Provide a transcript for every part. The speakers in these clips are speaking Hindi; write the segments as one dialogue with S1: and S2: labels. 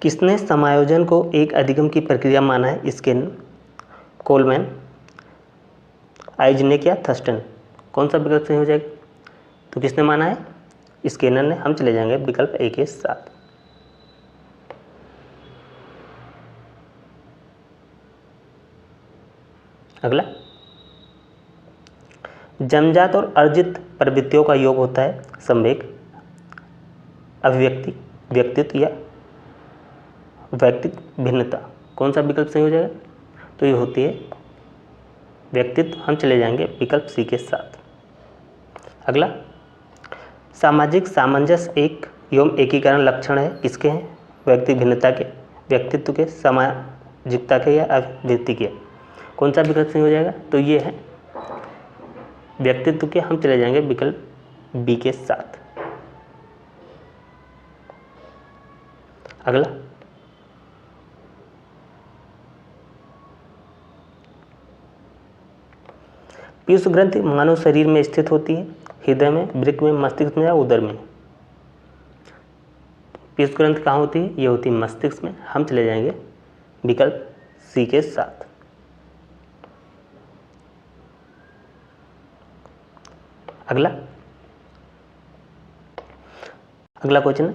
S1: किसने समायोजन को एक अधिगम की प्रक्रिया माना है? स्किन, कोलमैन, आइजनेक या थर्स्टन? कौन सा विकल्प सही हो जाएगा? तो किसने माना है? स्किनर ने। हम चले जाएंगे विकल्प ए के साथ। अगला, जन्मजात और अर्जित प्रवृत्तियों का योग होता है संवेग, अभिव्यक्ति, व्यक्तित्व या व्यक्तित्व भिन्नता? कौन सा विकल्प सही हो जाएगा? तो ये होती है व्यक्तित्व। हम चले जाएंगे विकल्प सी के साथ। अगला, सामाजिक सामंजस्य एक एवं एकीकरण लक्षण है किसके हैं? व्यक्ति भिन्नता के, व्यक्तित्व के, सामाजिकता के या अभिव्यक्ति के? कौन सा विकल्प सही हो जाएगा? तो ये है व्यक्तित्व के। हम चले जाएंगे विकल्प बी के साथ। अगला, पीयूष ग्रंथि मानव शरीर में स्थित होती है, हृदय में, वृक्क में, मस्तिष्क में या उदर में? पीयूष ग्रंथि कहाँ होती है? ये होती है मस्तिष्क में। हम चले जाएंगे विकल्प सी के साथ। अगला क्वेश्चन है,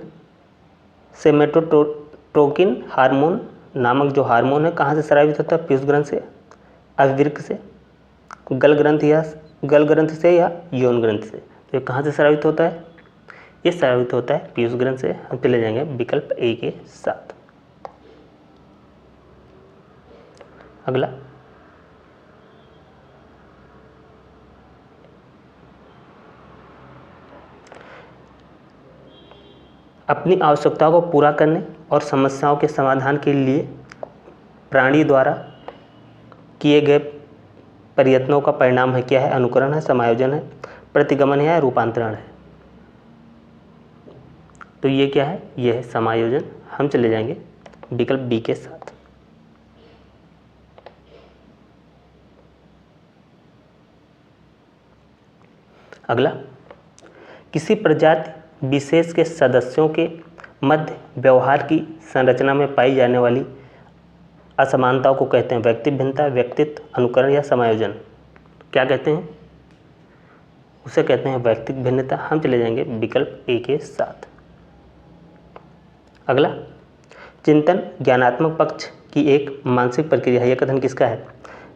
S1: सेमेटोट्रोकिन हार्मोन नामक जो हार्मोन है कहाँ से स्रावित होता है? पीयूष ग्रंथि से, अभिवृक्क से, गल ग्रंथ से या यौन ग्रंथ से? तो ये कहाँ से स्रावित होता है? ये स्रावित होता है पीयूष ग्रंथ से। हम चले जाएंगे विकल्प ए के साथ। अगला, अपनी आवश्यकताओं को पूरा करने और समस्याओं के समाधान के लिए प्राणी द्वारा किए गए प्रयत्नों का परिणाम है क्या है? अनुकरण है, समायोजन है, प्रतिगमन है या रूपांतरण है? तो ये क्या है? ये है समायोजन। हम चले जाएंगे विकल्प बी के साथ। अगला, किसी प्रजाति विशेष के सदस्यों के मध्य व्यवहार की संरचना में पाई जाने वाली असमानताओं को कहते हैं व्यक्तित्व भिन्नता, व्यक्तित्व, अनुकरण या समायोजन? क्या कहते हैं? उसे कहते हैं व्यक्तित्व भिन्नता। हम चले जाएंगे विकल्प ए के साथ। अगला, चिंतन ज्ञानात्मक पक्ष की एक मानसिक प्रक्रिया है। यह कथन किसका है?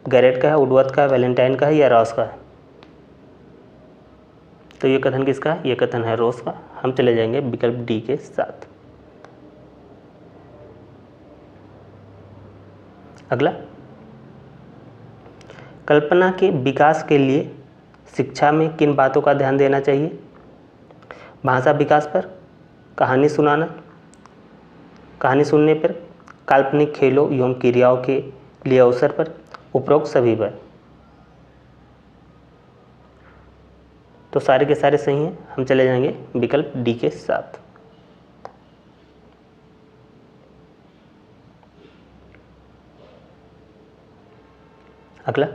S1: गैरेट का है, वुडवर्थ का है, वैलेंटाइन का है या रॉस का है? तो ये कथन किसका है? ये कथन है रॉस का। हम चले जाएंगे विकल्प डी के साथ। अगला, कल्पना के विकास के लिए शिक्षा में किन बातों का ध्यान देना चाहिए? भाषा विकास पर, कहानी सुनने पर, काल्पनिक खेलों एवं क्रियाओं के लिए अवसर पर, उपरोक्त सभी पर? तो सारे के सारे सही हैं। हम चले जाएंगे विकल्प डी के साथ। अगला,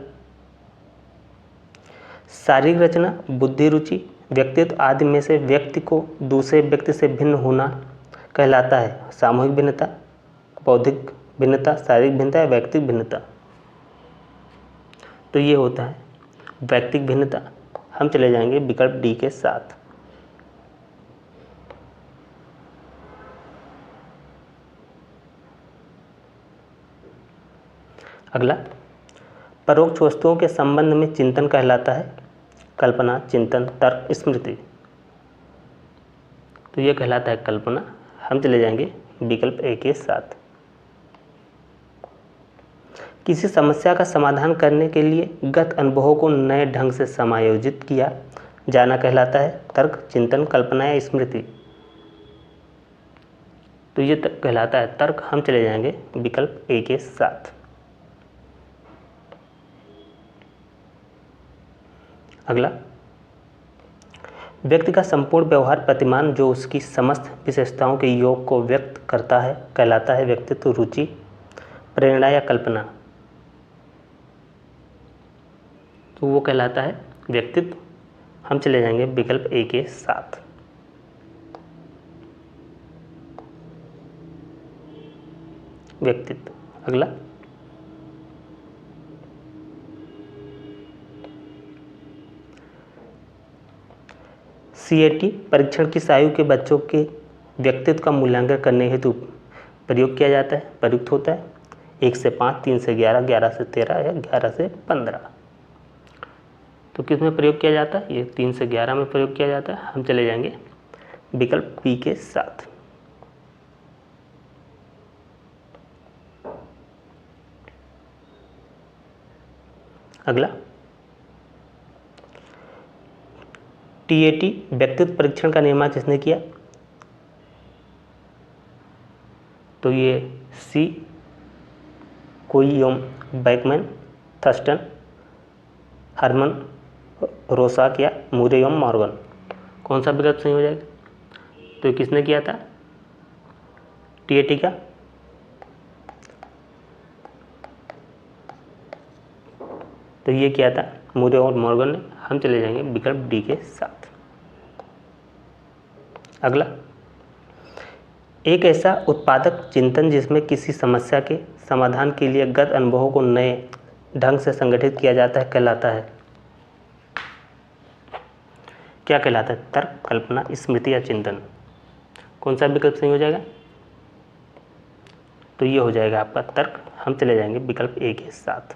S1: शारीरिक रचना, बुद्धि, रुचि, व्यक्तित्व आदि में से व्यक्ति को दूसरे व्यक्ति से भिन्न होना कहलाता है सामूहिक भिन्नता, बौद्धिक भिन्नता, शारीरिक भिन्नता या व्यक्तिक भिन्नता? तो ये होता है व्यक्तिक भिन्नता। हम चले जाएंगे विकल्प डी के साथ। अगला, परोक्ष वस्तुओं के संबंध में चिंतन कहलाता है कल्पना, चिंतन, तर्क, स्मृति? तो ये कहलाता है कल्पना। हम चले जाएंगे विकल्प ए के साथ। किसी समस्या का समाधान करने के लिए गत अनुभवों को नए ढंग से समायोजित किया जाना कहलाता है तर्क, चिंतन, कल्पना या स्मृति? तो ये कहलाता है तर्क। हम चले जाएंगे विकल्प ए के साथ। अगला, व्यक्ति का संपूर्ण व्यवहार प्रतिमान जो उसकी समस्त विशेषताओं के योग को व्यक्त करता है कहलाता है व्यक्तित्व, रुचि, प्रेरणा या कल्पना? तो वो कहलाता है व्यक्तित्व। हम चले जाएंगे विकल्प ए के साथ। व्यक्तित्व। अगला, CAT परीक्षण किस आयु के बच्चों के व्यक्तित्व का मूल्यांकन करने हेतु प्रयोग किया जाता है, प्रयुक्त होता है? 1 से 5, 3 से 11, 11 से 13 या 11 से 15। तो किस में प्रयोग किया जाता है? ये 3 से 11 में प्रयोग किया जाता है। हम चले जाएंगे विकल्प बी के साथ। अगला, TAT व्यक्तित्व परीक्षण का निर्माण किसने किया? तो ये सी कोईयोम बैकमैन, थर्स्टन, हरमन रोसाक या मुरेयम मॉर्गन। कौन सा विकल्प सही हो जाएगा? तो ये किसने किया था TAT का? तो ये किया था मुरे और मॉर्गन ने। हम चले जाएंगे विकल्प डी के साथ। अगला, एक ऐसा उत्पादक चिंतन जिसमें किसी समस्या के समाधान के लिए गत अनुभवों को नए ढंग से संगठित किया जाता है कहलाता है? क्या कहलाता है? तर्क, कल्पना, स्मृति या चिंतन। कौन सा विकल्प सही हो जाएगा? तो ये हो जाएगा आपका तर्क। हम चले जाएंगे विकल्प ए के साथ।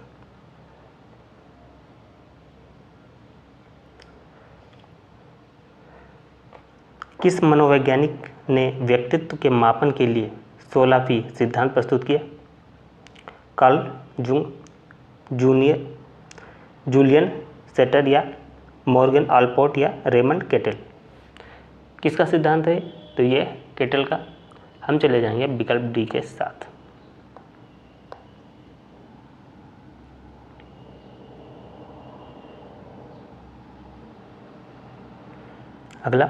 S1: किस मनोवैज्ञानिक ने व्यक्तित्व के मापन के लिए 16 सिद्धांत प्रस्तुत किया? कार्ल जुंग, जूलियन सेटर या मॉर्गन आलपोर्ट या रेमंड केटल। किसका सिद्धांत है? तो ये केटल का। हम चले जाएंगे विकल्प डी के साथ। अगला,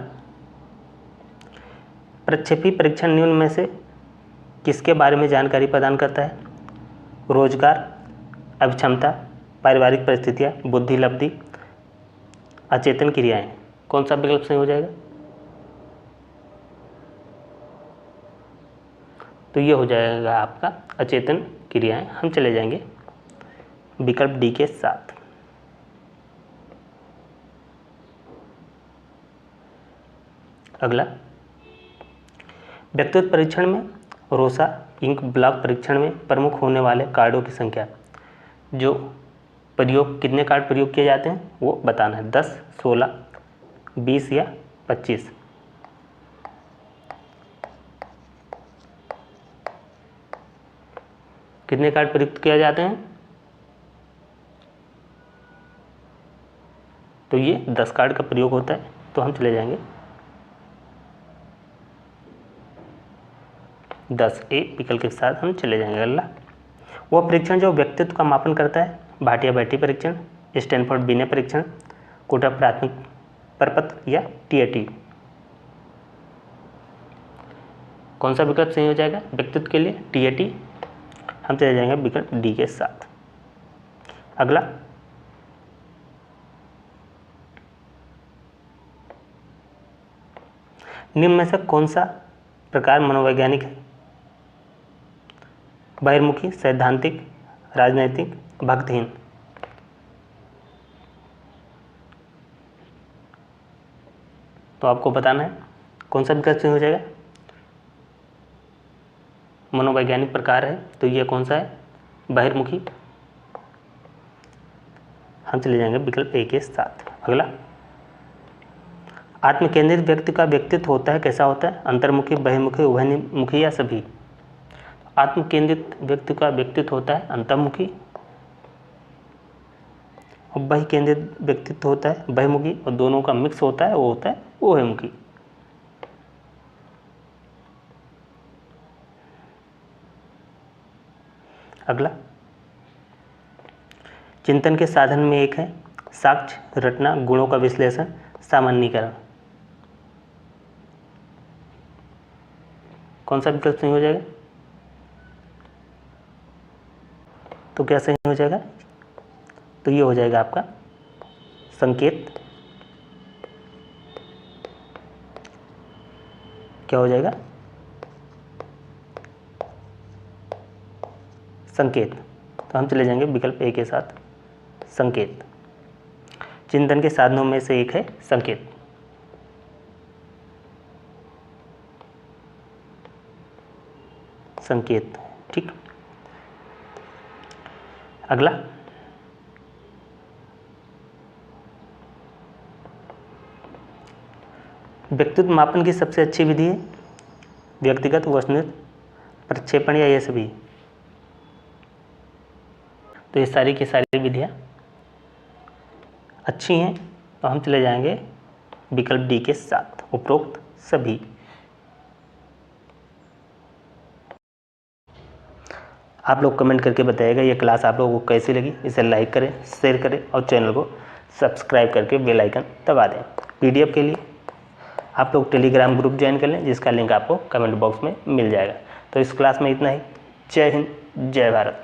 S1: प्रक्षेपी परीक्षण निम्न में से किसके बारे में जानकारी प्रदान करता है? रोजगार, अभिक्षमता, पारिवारिक परिस्थितियाँ, बुद्धि लब्धि, अचेतन क्रियाएं। कौन सा विकल्प सही हो जाएगा? तो ये हो जाएगा आपका अचेतन क्रियाएं। हम चले जाएंगे विकल्प डी के साथ। अगला, व्यक्तित्व परीक्षण में रोसा इंक ब्लॉक परीक्षण में प्रमुख होने वाले कार्डों की संख्या, जो प्रयोग कितने कार्ड प्रयोग किए जाते हैं वो बताना है। 10, 16, 20 या 25। कितने कार्ड प्रयुक्त किए जाते हैं? तो ये 10 कार्ड का प्रयोग होता है। तो हम चले जाएंगे 10 ए विकल्प के साथ। हम चले जाएंगे। अगला, वह परीक्षण जो व्यक्तित्व का मापन करता है? भाटिया बैठी परीक्षण, स्टैनफोर्ड बिने परीक्षण, कोटा प्राथमिक प्रपत्र या TAT। कौन सा विकल्प सही हो जाएगा व्यक्तित्व के लिए? TAT। हम चले जाएंगे विकल्प डी के साथ। अगला, निम्न में से कौन सा प्रकार मनोवैज्ञानिक है? बहिर्मुखी, सैद्धांतिक, राजनैतिक, भक्तिहीन। तो आपको बताना है कौन सा विकल्प सही हो जाएगा। मनोवैज्ञानिक प्रकार है तो ये कौन सा है? बहिर्मुखी। हम चले जाएंगे विकल्प ए के साथ। अगला, आत्मकेंद्रित व्यक्ति का व्यक्तित्व होता है कैसा होता है? अंतर्मुखी, बहिर्मुखी, उभयमुखी या सभी? आत्मकेंद्रित व्यक्ति का व्यक्तित्व होता है अंतर्मुखी, और बहिकेंद्रित व्यक्तित्व होता है बहिर्मुखी, और दोनों का मिक्स होता है वो होता है उभयमुखी। अगला, चिंतन के साधन में एक है साक्ष्य रटना, गुणों का विश्लेषण, सामान्यीकरण। कौन सा विकल्प सही हो जाएगा? तो क्या सही हो जाएगा? तो ये हो जाएगा आपका संकेत। क्या हो जाएगा? संकेत, तो हम चले जाएंगे विकल्प ए के साथ, संकेत। चिंतन के साधनों में से एक है संकेत। संकेत, ठीक। अगला, व्यक्तित्व मापन की सबसे अच्छी विधि है व्यक्तिगत वस्तुनिष्ठ प्रक्षेपण या ये सभी। तो ये सारी की सारी विधियाँ अच्छी हैं, तो हम चले जाएंगे विकल्प डी के साथ, उपरोक्त सभी। आप लोग कमेंट करके बताइएगा ये क्लास आप लोगों को कैसी लगी। इसे लाइक करें, शेयर करें और चैनल को सब्सक्राइब करके बेल आइकन दबा दें। पीडीएफ के लिए आप लोग टेलीग्राम ग्रुप ज्वाइन कर लें, जिसका लिंक आपको कमेंट बॉक्स में मिल जाएगा। तो इस क्लास में इतना ही। जय हिंद, जय भारत।